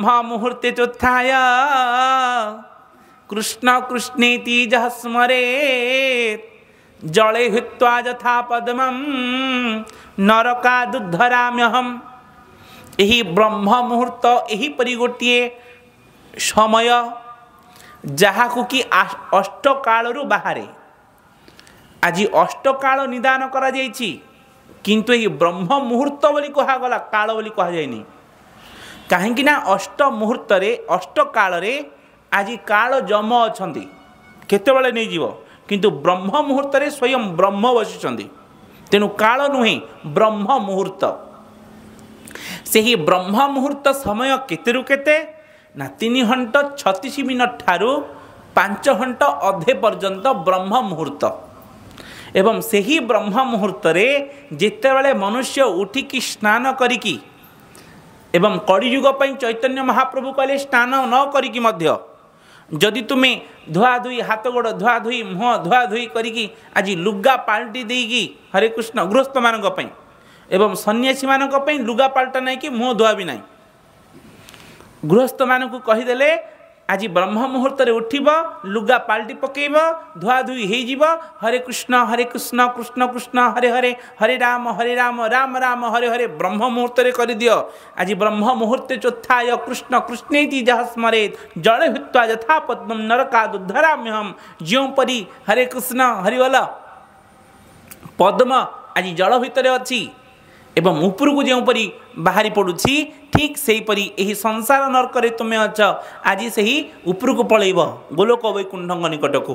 ब्रह्म मुहूर्ते चोत्थाय कृष्ण कृष्णेति जः स्मरेत् जले हुत्वा यथा पद्मं नरकादुद्धराम्यहम्। यही ब्रह्म मुहूर्त यही परि गोटे समय जहाकु कि अष्टकालरू बाहरे। आज अष्टकाल निदान करा जाइछि किंतु यही ब्रह्म मुहूर्त बोली कहागला, काल बोली कहा जाइनि। कहीं अष्ट मुहूर्त अष्ट काल आज काल जम अच्छा केतबेले नहीं जीव किंतु ब्रह्म मुहूर्त स्वयं ब्रह्म बसिଛନ୍ତି। तेणु काल नुहे ब्रह्म मुहूर्त। से ही ब्रह्म मुहूर्त समय केतेरु केते ना 3 घंटा 36 मिनट ठारू 5 घंटा अधे पर्यंत ब्रह्म मुहूर्त। एवं से ही ब्रह्म मुहूर्त जितेबाला मनुष्य उठिकी स्नान करिकी एवं कलियुग पई चैतन्य महाप्रभु कहले स्नान न करिकी मध्य जदि तुम्हें धुआधुई हाथ गोड़ धुआधुई मुह धुआधुई करिकी आज लुगा पाल्टी देकी हरे कृष्ण गृहस्थ मानक पई एवं सन्यासी मानक पई लुगा पाल्टा नहीं कि मुह धुआ भी नहीं। गृहस्थ मानक कहीदेले आज ब्रह्म मुहूर्त उठिब लुगा पाल्टी पकेब धुआधुई हो हरे कृष्ण कृष्ण कृष्ण हरे हरे हरे राम राम राम हरे हरे ब्रह्म मुहूर्त कर दियो। आज ब्रह्म मुहूर्त चोत्थाय कृष्ण कृष्णेति जः स्मरेत् जले हुत्वा यथा पद्मं नरकादुद्धराम्यहम्। ज्यों परी हरे कृष्ण हरिवल पद्म आज जल भितर अच्छी एवं उपरकू जोपरी बाहरी पड़ुछि ठीक से परी यही संसार नरक तुम्हें अच आज से ही उपरकू पलैब गोलोक वैकुंठ निकट को